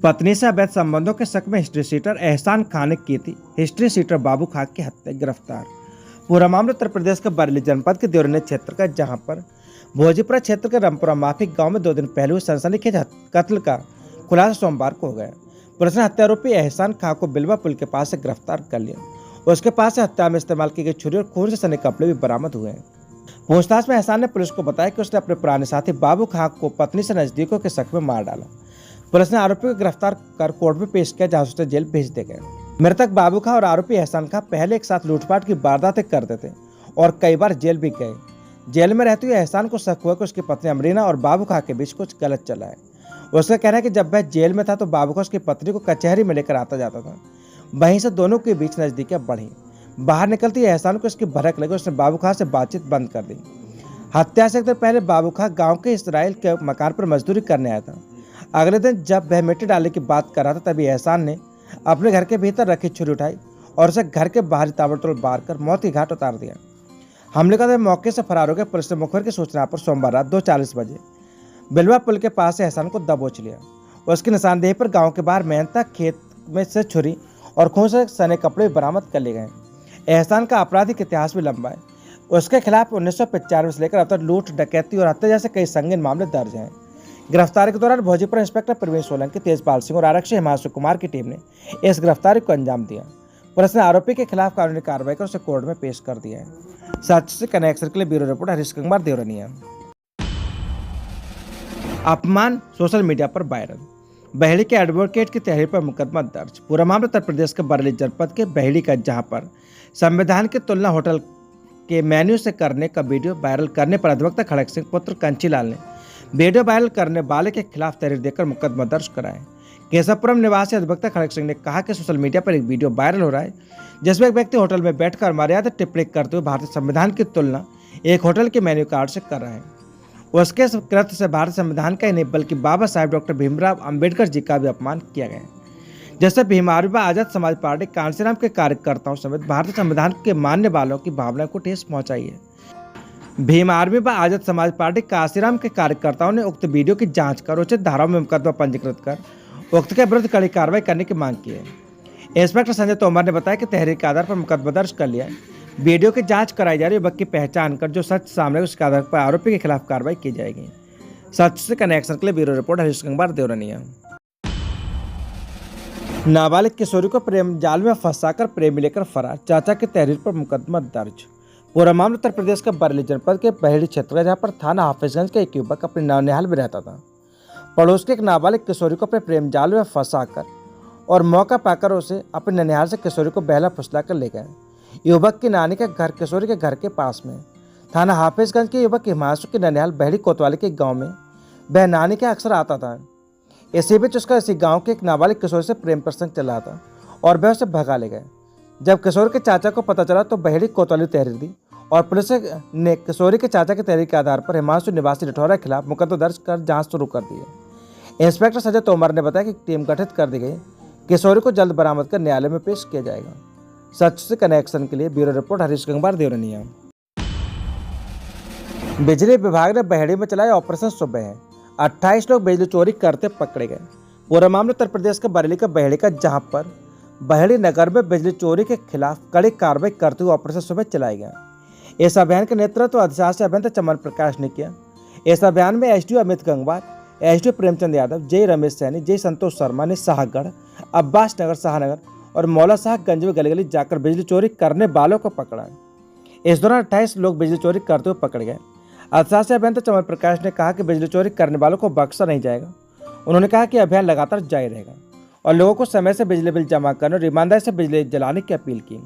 पत्नी से अवैध संबंधों के शक में हिस्ट्री सीटर एहसान खान ने की थी हिस्ट्री सीटर बाबू खान की हत्या गिरफ्तार। पूरा मामला उत्तर प्रदेश के बरेली जनपद के देवरनी क्षेत्र का, जहां पर भोजीपुरा क्षेत्र के रामपुरा माफिक गांव में 2 दिन पहले हुए सनसनीखेज कत्ल का खुलासा सोमवार को हो गया। पुलिस ने हत्यारोपी एहसान खान को बिलवा पुल के पास से गिरफ्तार कर लिया। उसके पास से हत्या में इस्तेमाल की गई छुरी और खून से सने कपड़े भी बरामद हुए हैं। पूछताछ में एहसान ने पुलिस को बताया कि उसने अपने पुराने साथी बाबू खान को पत्नी से नजदीकों के शक में मार डाला। पुलिस ने आरोपी को गिरफ्तार कर कोर्ट में पेश किया, जहां उसे जेल भेज दिया गया। मृतक बाबू खां और आरोपी एहसान खां पहले एक साथ लूटपाट की वारदातें करते थे और कई बार जेल भी गए। जेल में रहते हुए एहसान को शक हुआ कि उसकी पत्नी अमरीना और बाबू खां के बीच कुछ गलत चला है। उसका कहना है कि जब वह जेल में था तो बाबू खां उसकी पत्नी को कचहरी में लेकर आता जाता था। वहीं से दोनों के बीच नजदीकियां बढ़ी। बाहर निकलती एहसान को इसकी भड़क लगी, उसने बाबू खां से बातचीत बंद कर दी। हत्या से एक दिन पहले बाबू खां गाँव के इसराइल के मकान पर मजदूरी करने आया था। अगले दिन जब वह मिट्टी डालने की बात कर रहा था, तभी एहसान ने अपने घर के भीतर रखी छुरी उठाई और उसे घर के बाहर ताबड़तोड़ मार कर मौत की घाट उतार दिया। हमले का मौके से फरार हो गया। पुलिस ने मुखबिर की सूचना पर सोमवार रात 2:40 बजे बिलवा पुल के पास से एहसान को दबोच लिया। उसकी निशानदेही पर गांव के बाहर मेहनता खेत में से छुरी और खून से सने कपड़े बरामद कर लिए गए। एहसान का आपराधिक इतिहास भी लंबा है। उसके खिलाफ 1995 से लेकर अब तक लूट, डकैती और हत्या जैसे कई संगीन मामले दर्ज हैं। गिरफ्तारी के दौरान भोजीपुरा इंस्पेक्टर प्रवीण सोलंकी, तेजपाल सिंह और आरक्षी हिमांशु कुमार की टीम ने इस गिरफ्तारी को अंजाम दिया। पुलिस ने आरोपी के खिलाफ कानूनी कार्रवाई कर उसे कोर्ट में पेश कर दिया है। सच से कनेक्शन के लिए ब्यूरो रिपोर्ट हरीश कुमार देवरनिया। अपमान सोशल मीडिया पर वायरल, बहेड़ी के एडवोकेट की तहरीर पर मुकदमा दर्ज। पूरा मामला उत्तर प्रदेश के बरेली जनपद के बहेड़ी का, जहां पर संविधान की तुलना होटल के मेन्यू से करने का वीडियो वायरल करने पर अधिवक्ता खड़क सिंह पुत्र कंचीलाल ने वीडियो वायरल करने वाले के खिलाफ तहरीर देकर मुकदमा दर्ज कराया। केशवपुरम निवासी अधिवक्ता खड़क सिंह ने कहा कि सोशल मीडिया पर एक वीडियो वायरल हो रहा है, जिसमें एक व्यक्ति होटल में बैठकर मर्यादा टिप्पणी करते हुए भारतीय संविधान की तुलना एक होटल के मेन्यू कार्ड से कर रहा है। उसके कृत्य से भारतीय संविधान का ही नहीं बल्कि बाबा साहेब डॉक्टर भीमराव अम्बेडकर जी का भी अपमान किया गया, जैसे भीम आर्मी व आजाद समाज पार्टी कांसीराम के कार्यकर्ताओं समेत भारतीय संविधान के मानने वालों की भावना को ठेस पहुंचाई है। भीम आर्मी व आजाद समाज पार्टी कांसीराम के कार्यकर्ताओं ने उक्त वीडियो की जांच कर उचित धाराओं में मुकदमा पंजीकृत कर उक्त के विरुद्ध कड़ी कार्रवाई करने की मांग की है। इंस्पेक्टर संजय तोमर ने बताया कि तहरीर के आधार पर मुकदमा दर्ज कर लिया है। वीडियो की जांच कराई जा रही है। युवक की पहचान कर जो सच सामने है उसके आधार पर आरोपी के खिलाफ कार्रवाई की जाएगी। सच से कनेक्शन के लिए ब्यूरो रिपोर्ट हरीश कुमार देवरनिया। नाबालिग किशोरी को प्रेम जाल में फंसाकर प्रेमी लेकर फरार, चाचा की तहरीर पर मुकदमा दर्ज। पूरा मामला उत्तर प्रदेश के बरेली जनपद के बहेड़ी क्षेत्र का, जहां पर थाना हाफिजगंज का एक युवक अपने ननिहाल में रहता था। पड़ोस के एक नाबालिग किशोरी को अपने प्रेम जाल में फंसाकर और मौका पाकर उसे अपने ननिहाल से किशोरी को बहला फुसला कर ले गए। युवक की नानी का घर किशोरी के घर के पास में। थाना हाफिजगंज के युवक हिमांशु के ननिहाल बहेड़ी कोतवाली के गाँव में वह नानी के अक्सर आता था। इसी बीच उसका इसी गांव के एक नाबालिग किशोर से प्रेम प्रसंग चल रहा था और वह उसे भगा ले गए। जब किशोर के चाचा को पता चला तो बहेड़ी कोतवाली तहरीर दी और पुलिस ने किशोरी के चाचा की तहरीर के आधार पर हिमांशु निवासी रिठौरा के खिलाफ मुकदमा दर्ज कर जांच शुरू कर दी है। इंस्पेक्टर संजय तोमर ने बताया कि टीम गठित कर दी गई। किशोरी को जल्द बरामद कर न्यायालय में पेश किया जाएगा। सच से कनेक्शन के लिए ब्यूरो रिपोर्ट हरीश कुमार देवरनिया। बिजली विभाग ने बहेड़ी में चलाया ऑपरेशन सुबह, 28 लोग बिजली चोरी करते पकड़े गए। पूरा मामला उत्तर प्रदेश के बरेली का बहेड़ी का, जहां पर बहेड़ी नगर में बिजली चोरी के खिलाफ कड़ी कार्रवाई करते हुए ऑपरेशन सुबह चलाया गया। इस अभियान के नेतृत्व अधिशासी अभियंता चमन प्रकाश ने किया। इस अभियान में एसडीओ अमित गंगवार, एसडीओ प्रेमचंद यादव, जय रमेश सैनी, जय संतोष शर्मा ने शाहगढ़, अब्बास नगर, शाहनगर और मौला शाहगंज में गली गली जाकर बिजली चोरी करने वालों को पकड़ा। इस दौरान 28 लोग बिजली चोरी करते हुए पकड़े गए। अधिशासी अभियंता चमन प्रकाश ने कहा कि बिजली चोरी करने वालों को बख्शा नहीं जाएगा। उन्होंने कहा कि अभियान लगातार जारी रहेगा और लोगों को समय से बिजली बिल जमा करने और ईमानदारी से बिजली जलाने की अपील की।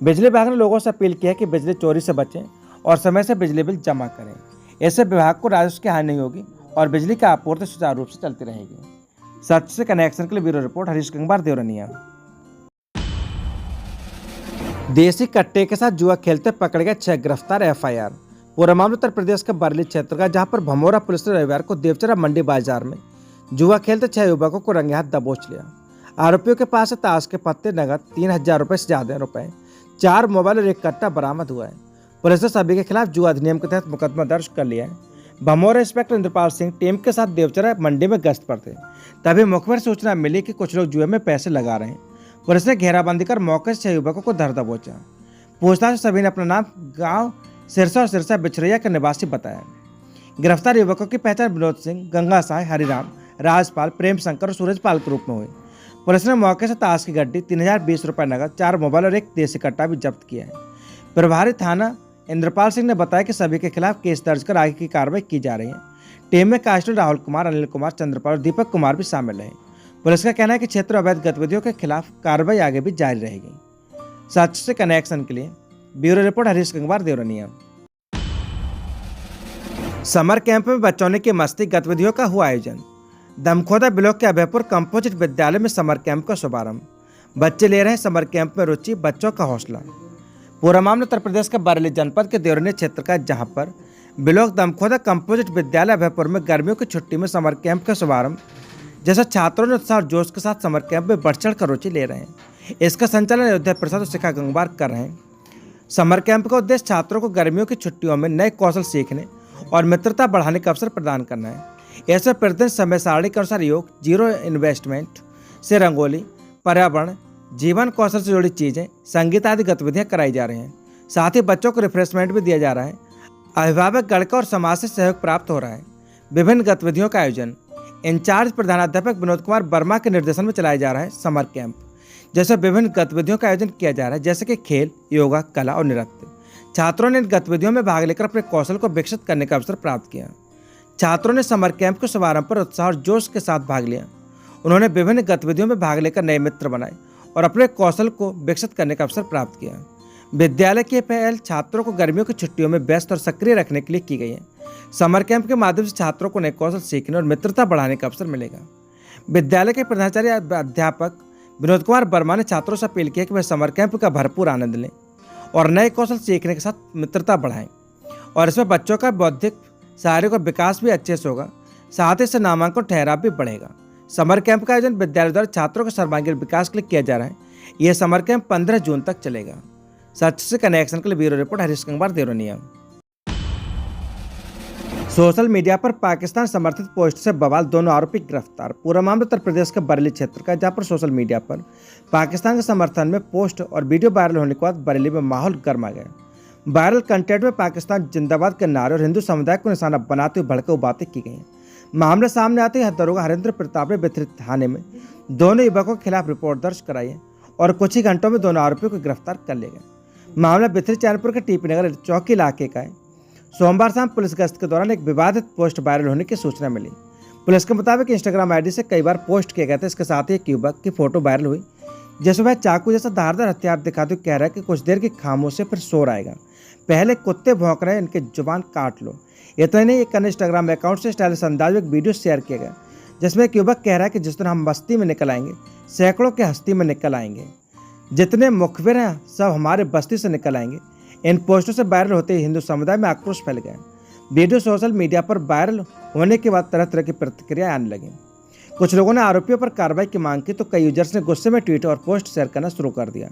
बिजली विभाग ने लोगों से अपील की है कि बिजली चोरी से बचें और समय से बिजली बिल जमा करें। इससे विभाग को राजस्व की हानि नहीं होगी और बिजली की आपूर्ति सुचारू रूप से चलती रहेगी। सच से कनेक्शन के लिए ब्यूरो रिपोर्ट हरीश कुमार देवरनिया। देसी कट्टे के साथ जुआ खेलते पकड़े गए 6 गिरफ्तार, एफआईआर। पूरा मामला उत्तर प्रदेश के बरेली क्षेत्र का, जहां पर भमोरा पुलिस ने रविवार को देवचरा मंडी बाजार में जुआ खेलते 6 युवकों को रंगे हाथ दबोच लिया। आरोपियों के पास से ताश के पत्ते, नगद 3000 रुपये से ज्यादा रुपए, 4 मोबाइल और 1 कट्टा बरामद हुआ है। पुलिस ने सभी के खिलाफ जुआ अधिनियम के तहत मुकदमा दर्ज कर लिया है। भमोरा इंस्पेक्टर इंद्रपाल सिंह टीम के साथ देवचरा मंडी में गश्त पर थे। तभी मुखबिर सूचना मिली कि कुछ लोग जुए में पैसे लगा रहे हैं। पुलिस ने घेराबंदी कर मौके से 6 युवकों को धर दबोचा। पूछताछ में सभी ने अपना नाम, गांव सिरसा और सिरसा बिछरैया के निवासी बताया। गिरफ्तार युवकों की पहचान विनोद सिंह, गंगा साय, हरिराम, राजपाल, प्रेम शंकर और सूरजपाल के रूप में हुई। पुलिस ने मौके से ताश की गड्डी, 3020 रुपये नगद, 4 मोबाइल और 1 देसी कट्टा भी जब्त किया है। प्रभारी थाना इंद्रपाल सिंह ने बताया कि सभी के खिलाफ केस दर्ज कर आगे की कार्रवाई की जा रही है। टीम में कांस्टेबल राहुल कुमार, अनिल कुमार, चंद्रपाल और दीपक कुमार भी शामिल हैं। पुलिस का कहना है कि क्षेत्र अवैध गतिविधियों के खिलाफ कार्रवाई आगे भी जारी रहेगी। सच से कनेक्शन के लिए bureau report Harish Gangwar, Deoraniya. Summer camp में बच्चों की मस्ती गतिविधियों का हुआ आयोजन। दमखोदा ब्लॉक के अभयपुर कंपोजिट विद्यालय में समर कैंप का शुभारंभ। बच्चे ले रहे हैं समर कैंप में रुचि, बच्चों का हौसला। पूरा मामला उत्तर प्रदेश के बरेली जनपद के देवरनिया क्षेत्र का, जहां पर ब्लॉक दमखोदा कंपोजिट विद्यालय अभयपुर में गर्मियों की छुट्टी में समर कैंप का शुभारंभ। जैसा छात्रों ने उत्साह और जोश के साथ समर कैंप में बढ़ चढ़ कर रुचि ले रहे हैं। इसका संचालन अयोध्या प्रसाद और शिखा गंगवार कर रहे हैं। समर कैंप का उद्देश्य छात्रों को गर्मियों की छुट्टियों में नए कौशल सीखने और मित्रता बढ़ाने का अवसर प्रदान करना है। ऐसे प्रतिदिन समय सारणी के अनुसार योग, जीरो इन्वेस्टमेंट से रंगोली, पर्यावरण, जीवन कौशल से जुड़ी चीजें, संगीत आदि गतिविधियां कराई जा रही हैं। साथ ही बच्चों को रिफ्रेशमेंट भी दिया जा रहा है। अभिभावक गण का और समाज से सहयोग प्राप्त हो रहा है। विभिन्न गतिविधियों का आयोजन इंचार्ज प्रधानाध्यापक विनोद कुमार वर्मा के निर्देशन में चलाया जा रहा है। समर कैंप जैसे विभिन्न गतिविधियों का आयोजन किया जा रहा है, जैसे कि खेल, योगा, कला और नृत्य। छात्रों ने इन गतिविधियों में भाग लेकर अपने कौशल को विकसित करने का अवसर प्राप्त किया। छात्रों ने समर कैंप के शुभारंभ पर उत्साह और जोश के साथ भाग लिया। उन्होंने विभिन्न गतिविधियों में भाग लेकर नए मित्र बनाए और अपने कौशल को विकसित करने का अवसर प्राप्त किया। विद्यालय की पहल छात्रों को गर्मियों की छुट्टियों में व्यस्त और सक्रिय रखने के लिए की गई है। समर कैंप के माध्यम से छात्रों को नए कौशल सीखने और मित्रता बढ़ाने का अवसर मिलेगा। विद्यालय के प्रधानाचार्य अध्यापक विनोद कुमार वर्मा ने छात्रों से अपील की कि वे समर कैंप का भरपूर आनंद लें और नए कौशल सीखने के साथ मित्रता बढ़ाएं, और इसमें बच्चों का बौद्धिक, शारीरिक और विकास भी अच्छे से होगा। साथ ही इससे नामांकन ठहराव भी बढ़ेगा। समर कैंप का आयोजन विद्यालय द्वारा छात्रों के सर्वांगीण विकास के लिए किया जा रहा है। यह समर कैंप 15 जून तक चलेगा। सच से कनेक्शन के लिए bureau report Harish Gangwar, Deoraniya. Social media पर पाकिस्तान समर्थित पोस्ट से बवाल, दोनों आरोपी गिरफ्तार। पूरा मामला उत्तर प्रदेश के बरेली क्षेत्र का, जहां पर सोशल मीडिया पर पाकिस्तान के समर्थन में पोस्ट और वीडियो वायरल होने के बाद बरेली में माहौल गर्मा गया। वायरल कंटेंट में पाकिस्तान जिंदाबाद के नारे और हिंदू समुदाय को निशाना बनाते हुए भड़काऊ बातें की गई। मामले सामने आते ही दरोगा हरेंद्र प्रताप ने वितरित थाने में दोनों युवकों के खिलाफ रिपोर्ट दर्ज कराई है और कुछ ही घंटों में दोनों आरोपियों को गिरफ्तार कर लिया गया। मामला बिथरी चैनपुर के टीपी नगर चौकी इलाके का है। सोमवार शाम पुलिस गश्त के दौरान एक विवादित पोस्ट वायरल होने की सूचना मिली। पुलिस के मुताबिक इंस्टाग्राम आईडी से कई बार पोस्ट किए गए थे। इसके साथ ही एक युवक की फोटो वायरल हुई जिसमें वह चाकू जैसा धारदार हथियार दिखाते हुए कह रहा है कि कुछ देर की खामोशी फिर शोर आएगा, पहले कुत्ते भौंक रहे हैं, इनके जुबान काट लो। इतना नहीं, एक अन्य इंस्टाग्राम अकाउंट से स्टाइलिश अंदाज में एक वीडियो शेयर किया गया जिसमें एक युवक कह रहा है कि जिस दिन हम मस्ती में निकल आएंगे, सैकड़ों के हस्ती में निकल आएंगे, जितने मुखबिर हैं सब हमारे बस्ती से निकल आएंगे। इन पोस्टों से वायरल होते ही हिंदू समुदाय में आक्रोश फैल गया। वीडियो सोशल मीडिया पर वायरल होने के बाद तरह तरह की प्रतिक्रियाएं आने लगी। कुछ लोगों ने आरोपियों पर कार्रवाई की मांग की तो कई यूजर्स ने गुस्से में ट्वीट और पोस्ट शेयर करना शुरू कर दिया।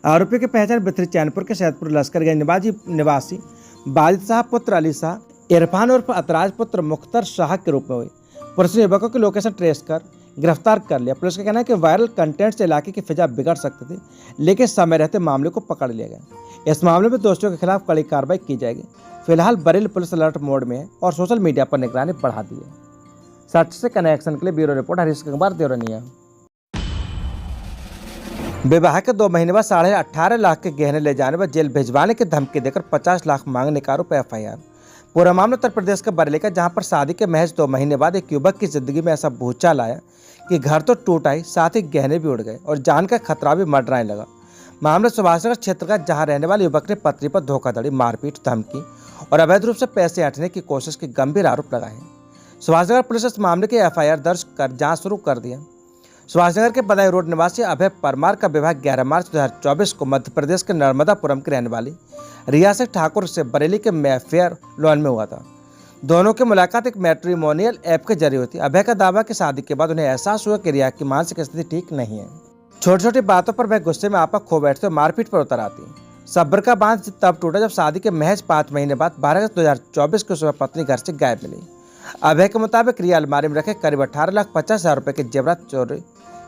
आरोपियों की पहचान बिथरी चैनपुर के सैदपुर लश्करगंज निवासी बाजिद शाह पुत्र अली शाह, इरफान उर्फ अतराज पुत्र मुख्तर शाह के रूप में हुई। पुलिस ने युवकों की लोकेशन ट्रेस कर गिरफ्तार कर लिया। पुलिस का कहना है कि वायरल कंटेंट से इलाके की फिजा बिगड़ सकती थी, लेकिन समय रहते मामले को पकड़ लिया गया। इस मामले में दोषियों के खिलाफ कड़ी कार्रवाई की जाएगी। फिलहाल बरेली पुलिस अलर्ट मोड में है और सोशल मीडिया पर निगरानी बढ़ा दी है। सच से कनेक्शन के लिए ब्यूरो रिपोर्ट हरीश गंगवार, देवरनिया। विवाह के 2 महीने बाद 18.5 लाख के गहने ले जाने पर जेल भिजवाने की धमकी देकर 50 लाख मांगने का आरोप एफआईआर। पूरा मामला उत्तर प्रदेश के बरेली का, जहां पर शादी के महज 2 महीने बाद एक युवक की जिंदगी में ऐसा भूचाल आया कि घर तो टूट आई, साथ ही गहने भी उड़ गए और जान का खतरा भी मंडराने लगा। मामला सुभाषनगर क्षेत्र का, जहां रहने वाले युवक ने पत्नी पर धोखाधड़ी, मारपीट, धमकी और अवैध रूप से पैसे ऐंठने की कोशिश के गंभीर आरोप लगाए हैं। सुभाषनगर पुलिस इस मामले की एफआईआर दर्ज कर जांच शुरू कर दिया। सुभाषनगर के बदायूं रोड निवासी अभय परमार का विवाह 11 मार्च 2024 को मध्य प्रदेश के नर्मदापुरम की रहने वाली रिया सिंह ठाकुर से बरेली के मैफेयर लॉन में हुआ था। दोनों की मुलाकात एक मैट्रिमोनियल ऐप के जरिए हुई थी। अभय का दावा कि शादी के बाद उन्हें एहसास हुआ कि रिया की मानसिक स्थिति ठीक नहीं है। छोटी छोटी बातों पर वह गुस्से में आपा खो बैठते और मारपीट पर उतर आती। सब्र का बांध तब टूटा जब शादी के महज 5 महीने बाद 12 अगस्त 2024 को सुबह पत्नी घर से गायब मिली। अभय के मुताबिक रिया अलमारी में रखे करीब 18,50,000 रुपए के जेवरात चोरी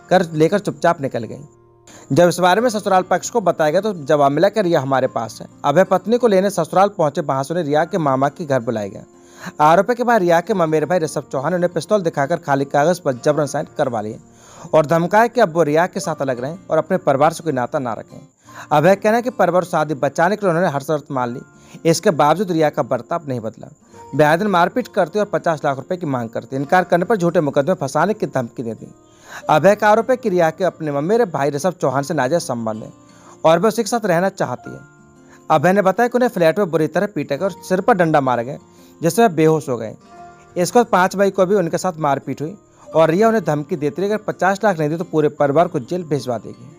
कर लेकर चुपचाप निकल गई। जब इस बारे में ससुराल पक्ष को बताया गया तो जवाब मिला कि रिया हमारे पास है। अभय पत्नी को लेने ससुराल पहुंचे। वहां से उन्हें रिया के मामा के घर बुलाया गया। आरोपी के बाद रिया के ममेरे भाई ऋषभ चौहान ने उन्हें पिस्तौल दिखाकर खाली कागज पर जबरन साइन करवा लिए और धमकाया कि अब वो रिया के साथ अलग रहें और अपने परिवार से कोई नाता ना रखें। अभय कहना है कि परिवार शादी बचाने के लिए उन्होंने हर शर्त मान ली। इसके बावजूद रिया का बर्ताव नहीं बदला। बेहद दिन मारपीट करती और 50 लाख रुपए की मांग करती। इनकार करने पर झूठे मुकदमे फंसाने की धमकी देती। अभय का आरोप है कि रिया के अपने ममेरे भाई ऋषभ चौहान से नाजायज संबंध है और वह उसी के साथ रहना चाहती है। अभय ने बताया कि उन्हें फ्लैट में बुरी तरह पीटा गया और सिर पर डंडा मारा गया जिससे वह बेहोश हो गए। इसके बाद 5 मई को भी उनके साथ मारपीट हुई और रिया उन्हें धमकी देती रही, अगर 50 लाख नहीं दी तो पूरे परिवार को जेल भिजवा देगी।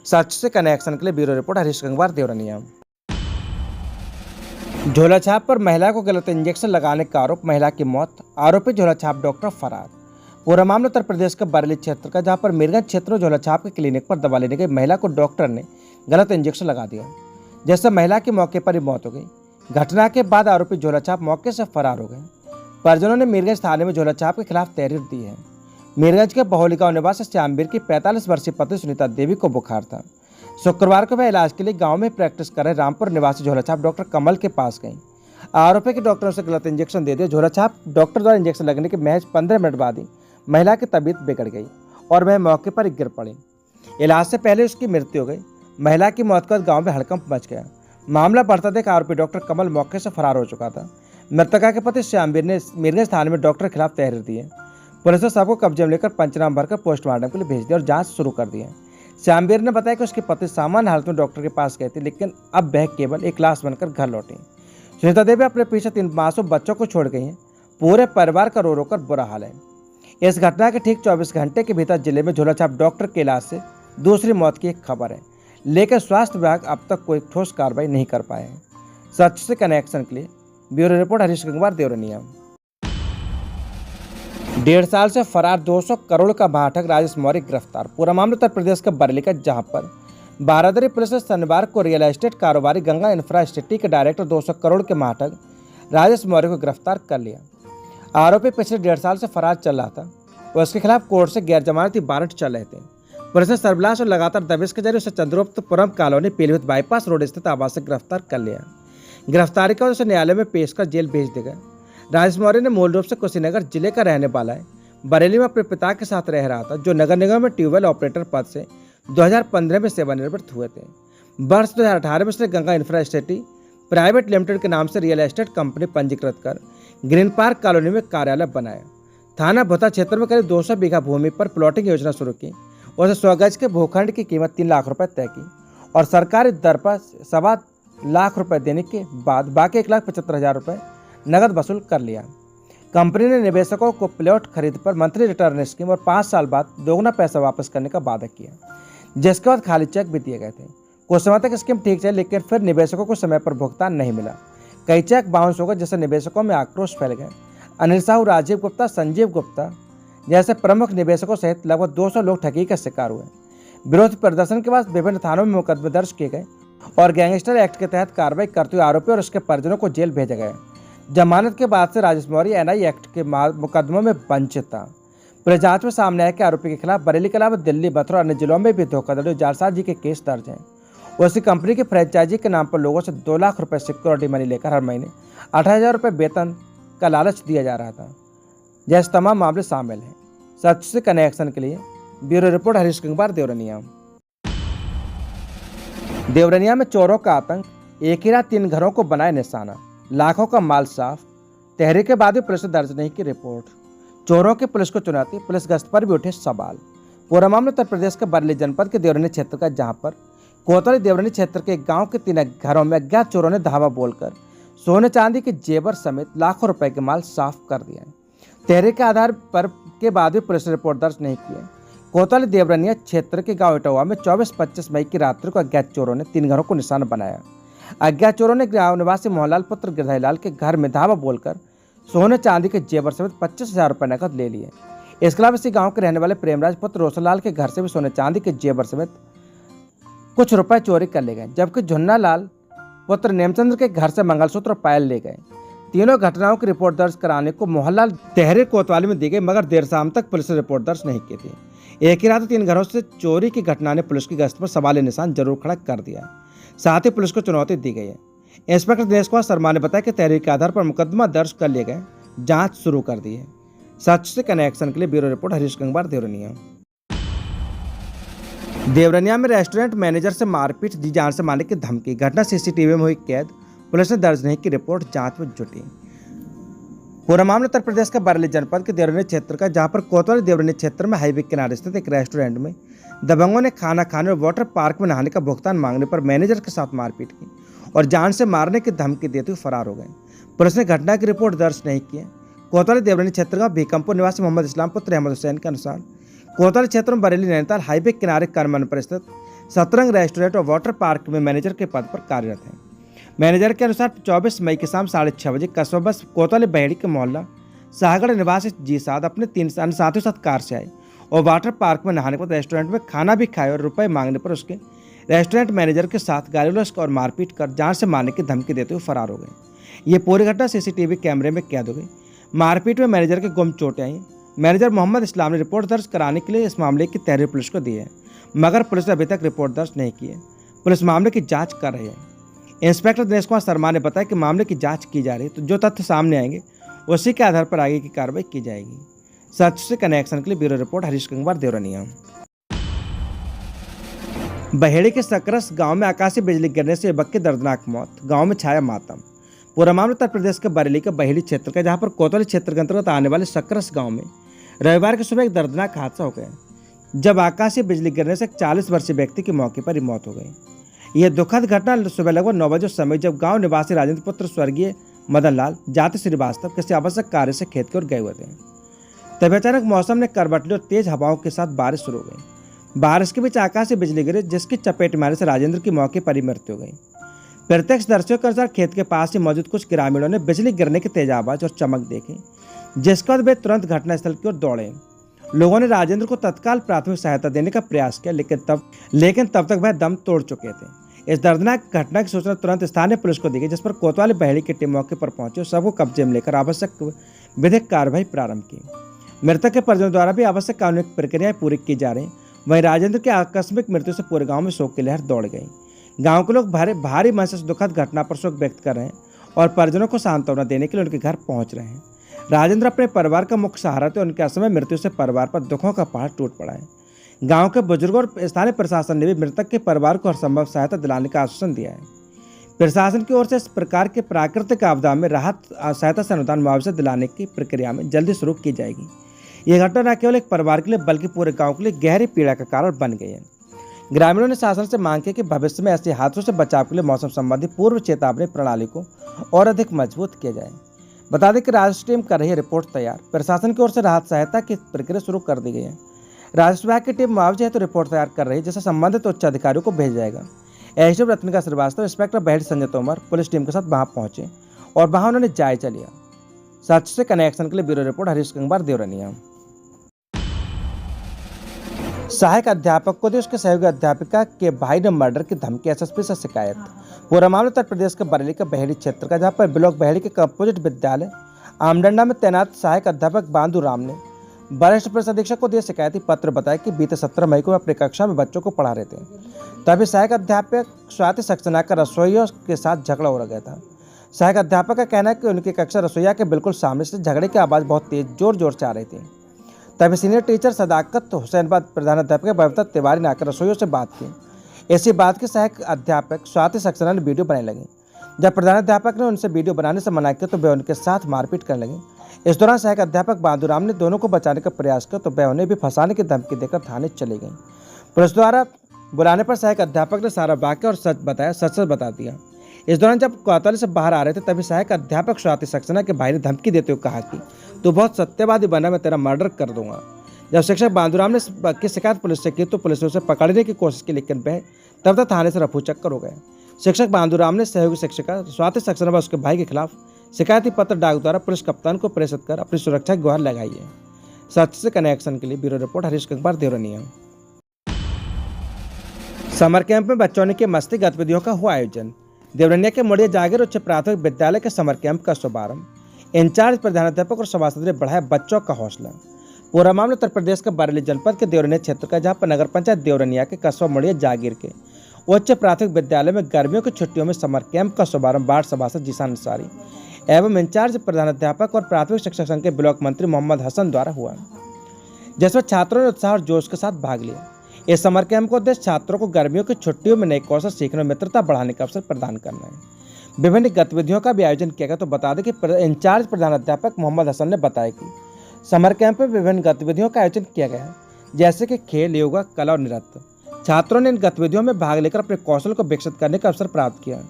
सच से कनेक्शन के लिए ब्यूरो रिपोर्ट हरीश गंगवार, देवरनिया। झोलाछाप पर महिला को गलत इंजेक्शन लगाने का आरोप, महिला की मौत, आरोपी झोलाछाप डॉक्टर फरार। पूरा मामला उत्तर प्रदेश के बरेली क्षेत्र का, जहां पर मीरगंज क्षेत्र में झोलाछाप के क्लिनिक पर दवा लेने गई महिला को डॉक्टर ने गलत इंजेक्शन लगा दिया, जिससे महिला की मौके पर ही मौत हो गई। घटना के बाद आरोपी झोलाछाप मौके से फरार हो गए। परिजनों ने मीरगंज थाने में झोलाछाप के खिलाफ तहरीर दी है। मीरगंज के बहोली गांव निवासी श्यामवीर की 45 वर्षीय पत्नी सुनीता देवी को बुखार था। शुक्रवार को वह इलाज के लिए गांव में प्रैक्टिस कर रहे रामपुर निवासी झोलाछाप डॉक्टर कमल के पास गई। आरोपी के डॉक्टर ने उसे गलत इंजेक्शन दे दिया। झोलाछाप डॉक्टर द्वारा इंजेक्शन लगने के महज 15 मिनट बाद ही महिला की तबीयत बिगड़ गई और वह मौके पर ही गिर पड़ी। इलाज से पहले उसकी मृत्यु हो गई। महिला की मौत के बाद गाँव में हड़कंप मच गया। मामला बढ़ता देख आरोपी डॉक्टर कमल मौके से फरार हो चुका था। मृतका के पति श्यामवीर ने मीरगंज थाने में डॉक्टर के खिलाफ तहरीर दी है। पुलिस ने सबको कब्जे में लेकर पंचनामा भरकर पोस्टमार्टम के लिए भेज दिया और जांच शुरू कर दी है। श्यामवीर ने बताया कि उसकी पत्नी सामान्य हालत में डॉक्टर के पास गई थी, लेकिन अब वह केवल एक लाश बनकर घर लौटी। सुनीता देवी अपने पीछे 3 मासूम बच्चों को छोड़ गई हैं। पूरे परिवार का रो रो कर बुरा हाल है। इस घटना के ठीक 24 घंटे के भीतर जिले में झोलाछाप डॉक्टर के इलाज से दूसरी मौत की एक खबर है, लेकिन स्वास्थ्य विभाग अब तक कोई ठोस कार्रवाई नहीं कर पाए हैं। सच से कनेक्शन के लिए ब्यूरो रिपोर्ट हरीश गंगवार, देवरनिया। 1.5 साल से फरार 200 करोड़ का महाठग राजेश मौर्य गिरफ्तार। पूरा मामला उत्तर प्रदेश के बरेली का, जहां पर बारादरी पुलिस ने शनिवार को रियल एस्टेट कारोबारी गंगा इंफ्रास्ट्रक्चर के डायरेक्टर 200 करोड़ के महाठग राजेश मौर्य को गिरफ्तार कर लिया। आरोपी पिछले 1.5 साल से फरार चल रहा था और उसके खिलाफ कोर्ट से गैर जमानती वारंट चल रहे थे। पुलिस ने सर्विलांस और लगातार दबिश के जरिए उसे चंद्रोक्तपुरम कॉलोनी पीलीभीत बाईपास रोड स्थित आवास से गिरफ्तार कर लिया। गिरफ्तारी के बाद उसे न्यायालय में पेश कर जेल भेज दिया गया। राजेश मौर्य ने मूल रूप से कुशीनगर जिले का रहने वाला है। बरेली में अपने पिता के साथ रह रहा था, जो नगर निगम में ट्यूबवेल ऑपरेटर पद से 2015 में सेवानिवृत्त हुए थे। वर्ष 2018 में उसने गंगा इंफ्रास्ट्रक्चर प्राइवेट लिमिटेड के नाम से रियल एस्टेट कंपनी पंजीकृत कर ग्रीन पार्क कॉलोनी में कार्यालय बनाया। थाना भोता क्षेत्र में करीब 200 बीघा भूमि पर प्लॉटिंग योजना शुरू की और 100 गज के भूखंड की कीमत 3 लाख रुपए तय की और सरकारी दर पर 1.25 लाख रुपए देने के बाद बाकी 1,75,000 रुपए नगद वसूल कर लिया। कंपनी ने निवेशकों को प्लॉट खरीद पर मंथली रिटर्न स्कीम और 5 साल बाद दोगुना पैसा वापस करने का वादा किया, जिसके बाद खाली चेक भी दिए गए थे। कुछ समय तक स्कीम ठीक चली, लेकिन फिर निवेशकों को समय पर भुगतान नहीं मिला। कई चेक बाउंस हो गए, जिससे निवेशकों में आक्रोश फैल गए। अनिल साहू, राजीव गुप्ता, संजीव गुप्ता जैसे प्रमुख निवेशकों सहित लगभग 200 लोग ठगी का शिकार हुए। विरोध प्रदर्शन के बाद विभिन्न थानों में मुकदमे दर्ज किए गए और गैंगस्टर एक्ट के तहत कार्रवाई करते हुए आरोपी और उसके परिजनों को जेल भेजा गया। जमानत के बाद से राजेश मौर्य एनआई एक्ट के मुकदमों में वंचित था। पुलिस जांच में सामने आया कि आरोपी के खिलाफ बरेली के अलावा दिल्ली, मथुरा और अन्य जिलों में भी धोखाधड़ी और जालसाजी के केस दर्ज हैं। उसी कंपनी की फ्रेंचाइजी के नाम पर लोगों से 2 लाख रुपए सिक्योरिटी मनी लेकर हर महीने 18,000 रुपये वेतन का लालच दिया जा रहा था। जैसे तमाम मामले शामिल हैं। सच से कनेक्शन के लिए ब्यूरो रिपोर्ट हरीश गंगवार, देवरनिया। देवरनिया में चोरों का आतंक, एक ही रात 3 घरों को बनाए निशाना, लाखों का माल साफ। तहरीर के बाद भी पुलिस ने दर्ज नहीं की रिपोर्ट। चोरों की पुलिस को चुनौती, पुलिस गश्त पर भी उठे सवाल। पूरा मामला उत्तर प्रदेश के बरेली जनपद के देवरनी क्षेत्र का, जहां पर कोतवाली देवरनी क्षेत्र के गांव के 3 घरों में अज्ञात चोरों ने धावा बोलकर सोने चांदी के जेवर समेत लाखों रुपए के माल साफ कर दिया। तहरीर के आधार पर के बाद भी पुलिस ने रिपोर्ट दर्ज नहीं की है। कोतवाली देवरनिया क्षेत्र के गांव इटौवा में 24-25 मई की रात्रि को अज्ञात चोरों ने 3 घरों को निशाना बनाया। अज्ञात चोरों ने गांव निवासी मोहनलाल पुत्र गिरधारीलाल के घर में धावा बोलकर सोने चांदी के जेवर समेत 25,000 रुपये नकद ले लिए। इसके अलावा इसी गांव के रहने वाले प्रेमराज पुत्र रोशनलाल के घर से भी सोने चांदी के जेवर समेत कुछ रुपए चोरी कर ले गए, जबकि झुन्ना लाल पुत्र नेमचंद्र के घर से मंगलसूत्र और पायल ले गए। तीनों घटनाओं की रिपोर्ट दर्ज कराने को मोहनलाल तहरीर कोतवाली में दी गई, मगर देर शाम तक पुलिस ने रिपोर्ट दर्ज नहीं की थी। एक ही रात 3 घरों से चोरी की घटना ने पुलिस की गश्त पर सवालिया निशान जरूर खड़ा कर दिया। साथ ही पुलिस को चुनौती दी गई है। इंस्पेक्टर दिनेश कुमार शर्मा ने बताया कि तहरीर के आधार पर मुकदमा दर्ज कर लिए गए, जांच शुरू कर दी है। सच से कनेक्शन के लिए ब्यूरो रिपोर्ट हरीश गंगवार, देवरनिया। देवरनिया में रेस्टोरेंट मैनेजर से मारपीट, दी जान से मारने की धमकी, घटना सीसीटीवी में हुई कैद, पुलिस ने दर्ज नहीं की रिपोर्ट, जांच में जुटी। पूरा मामला उत्तर प्रदेश का बरेली जनपद के देवरनिया क्षेत्र का, जहां पर कोतवाली देवरनिया क्षेत्र में हाईवे किनारे स्थित एक रेस्टोरेंट में दबंगों ने खाना खाने और वाटर पार्क में नहाने का भुगतान मांगने पर मैनेजर के साथ मारपीट की और जान से मारने की धमकी देते हुए फरार हो गए। पुलिस ने घटना की रिपोर्ट दर्ज नहीं की है। कोतवाली देवरनिया क्षेत्र का भीकमपुर निवासी मोहम्मद इस्लाम पुत्र अहमद हुसैन के अनुसार कोतवाली क्षेत्र में बरेली नैनीताल हाईवे किनारे करमन पर स्थित सतरंग रेस्टोरेंट और वाटर पार्क में मैनेजर के पद पर कार्यरत हैं। मैनेजर के अनुसार 24 मई की शाम 6:30 बजे कस्बा बस कोतवाली बहेड़ी के मोहल्ला शाहगढ़ निवासी जीसाद अपने 3 अन्य साथियों के साथ कार से आए और वाटर पार्क में नहाने के बाद रेस्टोरेंट में खाना भी खाए और रुपए मांगने पर उसके रेस्टोरेंट मैनेजर के साथ गाली गलौज और मारपीट कर जान से मारने की धमकी देते हुए फरार हो गए। ये पूरी घटना सीसीटीवी कैमरे में कैद हो गई। मारपीट में मैनेजर के गुम चोटें आई। मैनेजर मोहम्मद इस्लाम ने रिपोर्ट दर्ज कराने के लिए इस मामले की तहरीर पुलिस को दी है, मगर पुलिस ने अभी तक रिपोर्ट दर्ज नहीं की है। पुलिस मामले की जांच कर रही है। इंस्पेक्टर दिनेश कुमार शर्मा ने बताया कि मामले की जांच की जा रही है, तो जो तथ्य सामने आएंगे उसी के आधार पर आगे की कार्रवाई की जाएगी। सच से कनेक्शन के लिए ब्यूरो रिपोर्ट हरीश गंगवार, देवरनिया। बहेड़ी के सकरस गांव में आकाशीय बिजली गिरने से युवक की दर्दनाक मौत, गांव में छाया मातम। पूरा मामला उत्तर प्रदेश के बरेली के बहेड़ी क्षेत्र का, जहां पर कोतवाली क्षेत्र के अंतर्गत आने वाले सकरस गांव में रविवार की सुबह एक दर्दनाक हादसा हो गया, जब आकाशीय बिजली गिरने से एक 40 वर्षीय व्यक्ति की मौके पर ही मौत हो गई। यह दुखद घटना सुबह लगभग 9 बजे समय, जब गांव निवासी राजेंद्र पुत्र स्वर्गीय मदन लाल जाति श्रीवास्तव किसी आवश्यक कार्य से खेत की ओर गए हुए थे। तभी अचानक मौसम ने करवट ली और तेज हवाओं के साथ बारिश शुरू हो गई। बारिश के बीच आकाशीय बिजली गिरी, जिसकी चपेट मारने से राजेंद्र की मौके पर ही मृत्यु हो गई। प्रत्यक्षदर्शियों के अनुसार खेत के पास ही मौजूद कुछ ग्रामीणों ने बिजली गिरने की तेज आवाज और चमक देखी, जिसके बाद वे तुरंत घटनास्थल की ओर दौड़े। लोगों ने राजेंद्र को तत्काल प्राथमिक सहायता देने का प्रयास किया, लेकिन तब तक वह दम तोड़ चुके थे। इस दर्दनाक घटना की सूचना तुरंत स्थानीय पुलिस को दी गई, जिस पर कोतवाली बहेड़ी की टीम मौके पर पहुंची और सबको कब्जे में लेकर आवश्यक विधिक कार्रवाई प्रारंभ की। मृतक के परिजनों द्वारा भी आवश्यक कानूनी प्रक्रियाएं पूरी की जा रही। वहीं राजेंद्र की आकस्मिक मृत्यु से पूरे गांव में शोक की लहर दौड़ गई। गांव के लोग भारी मन से दुखद घटना पर शोक व्यक्त कर रहे हैं और परिजनों को सांत्वना देने के लिए उनके घर पहुंच रहे हैं। राजेंद्र अपने परिवार का मुख्य सहारा थे। उनके असमय मृत्यु से परिवार पर दुखों का पहाड़ टूट पड़ा है। गांव के बुजुर्गों और स्थानीय प्रशासन ने भी मृतक के परिवार को हर संभव सहायता दिलाने का आश्वासन दिया है। प्रशासन की ओर से इस प्रकार के प्राकृतिक आपदा में राहत सहायता से अनुदान मुआवजा दिलाने की प्रक्रिया में जल्दी शुरू की जाएगी। यह घटना न केवल एक परिवार के लिए बल्कि पूरे गांव के लिए गहरी पीड़ा का कारण बन गई है। ग्रामीणों ने शासन से मांग की कि भविष्य में ऐसे हादसों से बचाव के लिए मौसम संबंधी पूर्व चेतावनी प्रणाली को और अधिक मजबूत किया जाए। बता दें कि राजस्व टीम कर रही है रिपोर्ट तैयार। प्रशासन की ओर से राहत सहायता की प्रक्रिया शुरू कर दी गई है। राजस्व विभाग की टीम मुआवजे हेतु रिपोर्ट तैयार कर रही है, जिसे संबंधित उच्च अधिकारियों को भेजा जाएगा। SDO Ratnika Srivastava, inspector Baheri Sanjay Tomar police team के साथ वहां पहुंचे और वहां उन्होंने जायजा लिया। सच से कनेक्शन के लिए ब्यूरो रिपोर्ट हरीश गंगवार, देवरनिया। सहायक अध्यापक को दी उसके सहयोगी अध्यापिका के भाई ने मर्डर की धमकी, एसएसपी से शिकायत। पूरा मामला उत्तर प्रदेश के बरेली के बहेड़ी क्षेत्र का, जहां पर ब्लॉक बहेड़ी के कंपोजिट विद्यालय आमडंडा में तैनात सहायक अध्यापक बांदू राम ने वरिष्ठ पुलिस अधीक्षक को दिए शिकायती पत्र। बताया कि बीते 17 मई को वे अपनी कक्षा में बच्चों को पढ़ा रहे थे, तभी सहायक अध्यापक स्वाति सक्सेना का रसोइयों के साथ झगड़ा हो गया था। सहायक अध्यापक का कहना है कि उनकी कक्षा रसोईया के बिल्कुल सामने से झगड़े की आवाज़ बहुत तेज जोर से आ रही थी। तभी सीनियर टीचर सदाकत हुसैनबाद प्रधानाध्यापिका बबीता तिवारी ने आकर रसोइयों से बात की। इसी बात की सहायक अध्यापक स्वाति सक्सेना ने वीडियो बनाने लगी। जब प्रधानाध्यापक ने उनसे वीडियो बनाने से मना किया तो वे उनके साथ मारपीट करने लगे। इस दौरान सहायक अध्यापक बांदूराम ने दोनों को बचाने का प्रयास किया तो वे उन्हें भी फंसाने की धमकी देकर थाने चली गई। पुलिस द्वारा बुलाने पर सहायक अध्यापक ने सारा वाक्य और सच बता दिया। इस दौरान जब कोतवाली से बाहर आ रहे थे तभी सहायक अध्यापक स्वाति सक्सेना के भाई ने धमकी देते हुए कहा कि तू बहुत सत्यवादी बना, मैं तेरा मर्डर कर दूंगा। जब शिक्षक बांदूराम ने की शिकायत पुलिस से की तो पुलिस ने उसे पकड़ने की कोशिश की, लेकिन वह तब तक थाने से रफू चक्कर हो गए। शिक्षक बांदूराम ने सहयोगी शिक्षिका स्वाति सक्सेना व उसके भाई के खिलाफ शिकायती पत्र डाक द्वारा पुलिस कप्तान को प्रेषित कर अपनी सुरक्षा की गुहार लगाई है। सच से कनेक्शन के लिए bureau report Harish Gangwar, Deoraniya. Summer camp में बच्चों ने की मस्ती गतिविधियों का हुआ आयोजन। देवरनिया के मुड़िया जागीर उच्च प्राथमिक विद्यालय के समर कैंप का शुभारंभ। इंचार्ज प्रधानाध्यापक और सभासद ने बढ़ाया बच्चों का हौसला। पूरा मामला उत्तर प्रदेश के बरेली जनपद के देवरनिया क्षेत्र का, जहां पर नगर पंचायत देवरनिया के कस्बा मुड़िया जागीर के उच्च प्राथमिक विद्यालय में गर्मियों की छुट्टियों में समर कैंप का शुभारंभ वार्ड सभासद जीशान अंसारी एवं इंचार्ज प्रधानाध्यापक और प्राथमिक शिक्षक संघ के ब्लॉक मंत्री मोहम्मद हसन द्वारा हुआ, जिसमें छात्रों ने उत्साह और जोश के साथ भाग लिया। इस समर कैंप का उद्देश्य छात्रों को गर्मियों की छुट्टियों में नए कौशल सीखने और मित्रता बढ़ाने का अवसर प्रदान करना है। विभिन्न गतिविधियों का भी आयोजन किया गया। तो बता दें कि इंचार्ज प्रधानाध्यापक मोहम्मद हसन ने बताया कि समर कैंप में विभिन्न गतिविधियों का आयोजन किया गया है, जैसे कि खेल, योगा, कला और नृत्य। छात्रों ने इन गतिविधियों में भाग लेकर अपने कौशल को विकसित करने का अवसर प्राप्त किया।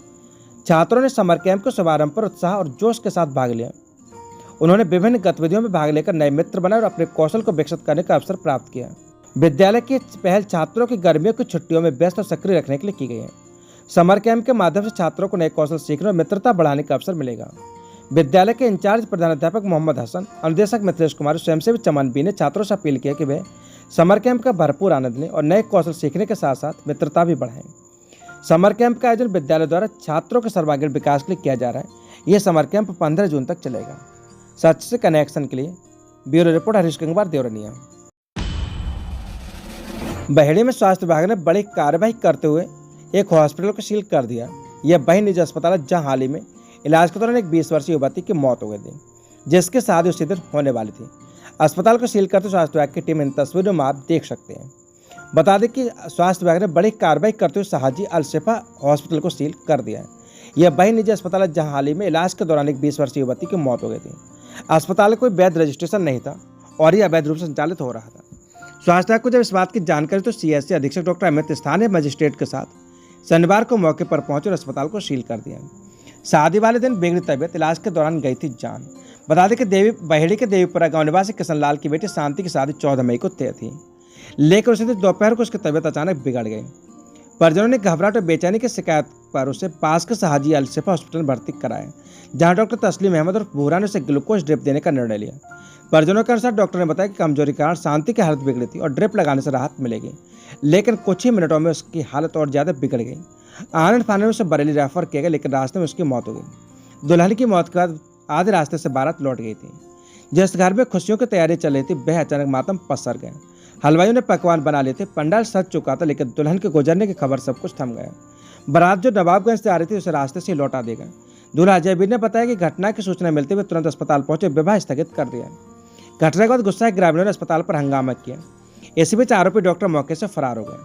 छात्रों ने समर कैंप के शुभारंभ पर उत्साह और जोश के साथ भाग लिया। उन्होंने विभिन्न गतिविधियों में भाग लेकर नए मित्र बनाए और अपने कौशल को विकसित करने का अवसर प्राप्त किया। विद्यालय की पहल छात्रों की गर्मियों की छुट्टियों में व्यस्त और सक्रिय रखने के लिए की गई है। समर कैंप के माध्यम से छात्रों को नए कौशल सीखने और मित्रता बढ़ाने का अवसर मिलेगा। विद्यालय के इंचार्ज प्रधानाध्यापक मोहम्मद हसन, अनुदेशक मिथिलेश कुमार, स्वयंसेवी चमन बी ने छात्रों से अपील किया कि वे समर कैंप का भरपूर आनंद लें और नए कौशल सीखने के साथ साथ मित्रता भी बढ़ाएं। समर कैंप का आयोजन विद्यालय द्वारा छात्रों के सर्वांगीण विकास के लिए किया जा रहा है। यह समर कैंप 15 जून तक चलेगा। सच से कनेक्शन के लिए ब्यूरो रिपोर्ट हरीश गंगवार, देवरनिया। बहेड़ी में स्वास्थ्य विभाग ने बड़ी कार्रवाई करते हुए एक हॉस्पिटल को सील कर दिया। यह वही निजी अस्पताल है जहां हाल ही में इलाज के दौरान एक 20 वर्षीय युवती की मौत हो गई थी, जिसके शादी उसी दिन होने वाली थी। अस्पताल को सील करते स्वास्थ्य विभाग की टीम इन तस्वीरों में आप देख सकते हैं। बता दें कि स्वास्थ्य विभाग ने बड़ी कार्रवाई करते हुए शाहजी अल शिफा हॉस्पिटल को सील कर दिया है। यह वही निजी अस्पताल है जहां हाल ही में इलाज के दौरान एक 20 वर्षीय युवती की मौत हो गई थी। अस्पताल कोई वैध रजिस्ट्रेशन नहीं था और यह अवैध रूप से संचालित हो रहा था। स्वास्थ्य विभाग को जब इस बात की जानकारी तो सीएचसी अधीक्षक डॉक्टर अमित स्थानीय मजिस्ट्रेट के साथ शनिवार को मौके पर पहुंचे और अस्पताल को सील कर दिया। शादी वाले दिन बिगड़ी तबियत, इलाज के दौरान गई थी जान। बता दें कि बहेड़ी के देवीपुरा गांव निवासी किशनलाल की बेटी शांति की शादी 14 मई को तय थी, लेकिन उसी दिन दोपहर को उसकी तबियत अचानक बिगड़ गई। परिजनों ने घबराहट और बेचैनी की शिकायत पर उसे पास के शाहजी अल शिफा हॉस्पिटल में भर्ती कराया, जहां डॉक्टर तस्लीम अहमद और बूरा ने उसे ग्लूकोज ड्रिप देने का निर्णय लिया। परिजनों के अनुसार डॉक्टर ने बताया कि कमजोरी के कारण शांति की हालत बिगड़ी थी और ड्रिप लगाने से राहत मिलेगी, लेकिन कुछ ही मिनटों में उसकी हालत और ज्यादा बिगड़ गई। आनंद फानन में उसे बरेली रेफर किया गया, लेकिन रास्ते में उसकी मौत हो गई। दुल्हन की मौत के बाद आधे रास्ते से बारात लौट गई थी। जिस घर में खुशियों की तैयारी चल रही थी वह अचानक मातम पसर गया। हलवाइयों ने पकवान बना लिए थे, पंडाल सज चुका था, लेकिन दुल्हन के गुजरने की खबर सब कुछ थम गया। बारात जो नवाबगंज से आ रही थी उसे रास्ते से लौटा देगा। दूल्हा अजय बीर ने बताया कि घटना की सूचना मिलते हुए तुरंत अस्पताल पहुंचे, विवाह स्थगित कर दिया। घटना के बाद गुस्साए ग्रामीणों ने अस्पताल पर हंगामा किया। इसी बीच आरोपी डॉक्टर मौके से फरार हो गए।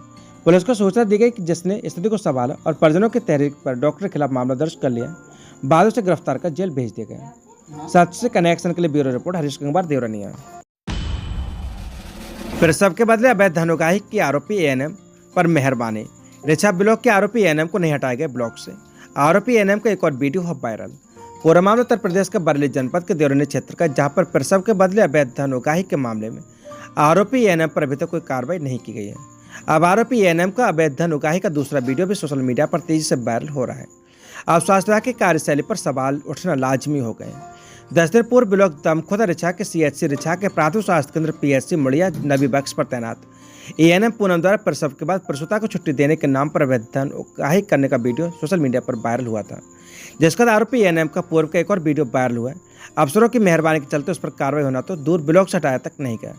पुलिस को सूचना दी गई कि जिसने स्थिति को संभाला और परिजनों की तहरीक पर डॉक्टर के खिलाफ मामला दर्ज कर लिया। बाद उसे गिरफ्तार कर जेल भेज दिया गया। सच से कनेक्शन के लिए ब्यूरो रिपोर्ट हरीश गंगवार, देवरनिया। प्रसव के बदले अवैध धनोगाही की आरोपी एएनएम पर मेहरबानी। रिछा ब्लॉक के आरोपी एएनएम को नहीं हटाया गया ब्लॉक से। आरोपी एएनएम का एक और वीडियो हुआ वायरल। पूरा मामला उत्तर प्रदेश के बरेली जनपद के देवरनिया क्षेत्र का, जहां पर प्रसव के बदले अवैध धनोगाही के मामले में आरोपी एएनएम पर अभी तक कोई कार्रवाई नहीं की गई है। अब आरोपी एएनएम का अवैध धन उगाही का दूसरा वीडियो भी सोशल मीडिया पर तेजी से वायरल हो रहा है। अब स्वास्थ्य विभाग की कार्यशैली पर सवाल उठना लाजमी हो गए हैं। 10 दिन पूर्व ब्लॉक दमखुदा रिछा के सीएचसी रिछा के प्राथमिक स्वास्थ्य केंद्र पीएचसी मुड़िया नबी बख्श पर तैनात एएनएम पूनम द्वारा प्रसव के बाद प्रसूता को छुट्टी देने के नाम पर अवैध धन उगाही करने का वीडियो सोशल मीडिया पर वायरल हुआ था, जिसके बाद आरोपी एएनएम का पूर्व का एक और वीडियो वायरल हुआ है। अफसरों की मेहरबानी के चलते उस पर कार्रवाई होना तो दूर, ब्लॉक से हटाया तक नहीं गया।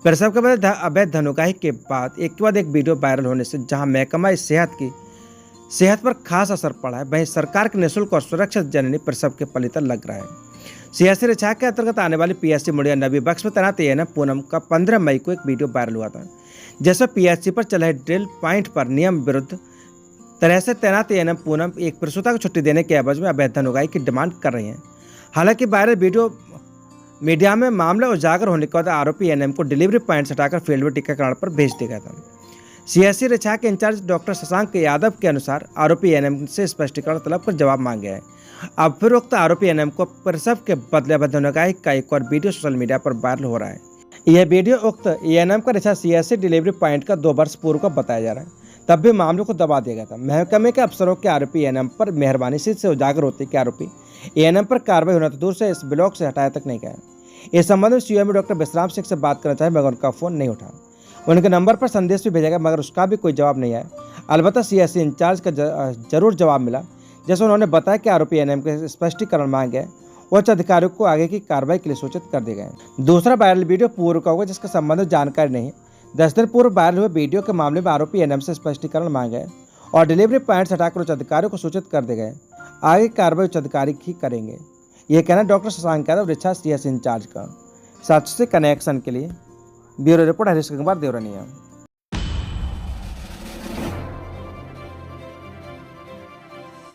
प्रसव के बाद अवैध धनोगाही के बाद एक के बाद एक वीडियो वायरल होने से जहां महकमा सेहत पर खास असर पड़ा है, वहीं सरकार के निःशुल्क और सुरक्षित जननी प्रसव के पलितर लग रहा है। सीएचसी रिछा के अंतर्गत आने वाली पीएचसी मुड़िया नबी बख्श में तैनात एएनएम पूनम का 15 मई को एक वीडियो वायरल हुआ था, जिसमें पीएचसी पर चल रहे ड्रिल पॉइंट पर नियम विरुद्ध तरह से तैनात एएनएम पूनम एक प्रसूता को छुट्टी देने के एवज में अवैध धनोगाही की डिमांड कर रही हैं। हालांकि वायरल वीडियो मीडिया में मामला उजागर होने के बाद आरोपी एएनएम को डिलीवरी पॉइंट से हटाकर फील्ड में टीकाकरण पर भेज दिया गया था। सीएचसी रिछा के इंचार्ज डॉक्टर शशांक यादव के अनुसार आरोपी एएनएम से स्पष्टीकरण तलब कर जवाब मांगे हैं। अब फिर उक्त आरोपी एएनएम को प्रसव के बदले अवैध धनोगाही का एक और वीडियो सोशल मीडिया पर वायरल हो रहा है। यह वीडियो उक्त एएनएम का रिछा सीएचसी डिलीवरी पॉइंट का 2 वर्ष पूर्व का बताया जा रहा है। तब भी मामले को दबा दिया गया था। महकमे के अफसरों के आरोपी एएनएम पर मेहरबानी से उजागर होती कि आरोपी एएनएम पर कार्रवाई होना तो दूर से इस ब्लॉक से हटाया तक नहीं गया। इस संबंध में सीएम डॉक्टर विश्राम सिंह से बात करना चाहे मगर उनका फोन नहीं उठा। उनके नंबर पर संदेश भी भेजा गया मगर उसका भी कोई जवाब नहीं आया। अलबत्ता सीएससी इंचार्ज का जरूर जवाब मिला, जैसे उन्होंने बताया कि आरोपी एनएम के स्पष्टीकरण मांगे गए। उच्च अधिकारियों को आगे की कार्रवाई के लिए सूचित कर दिए गए। दूसरा वायरल वीडियो पूर्व का होगा जिसके संबंध में जानकारी नहीं। 10 दिन पूर्व वायरल हुए वीडियो के मामले में आरोपी एनएम से स्पष्टीकरण मांगे गए और डिलीवरी पॉइंट हटाकर उच्च अधिकारियों को सूचित कर दिए गए। आगे की कार्रवाई उच्च अधिकारी ही करेंगे, यह कहना doctor Shashank Yadav रिछा CSC in charge का। साथ से कनेक्शन के लिए ब्यूरो रिपोर्ट हरीश कुमार देवरनिया।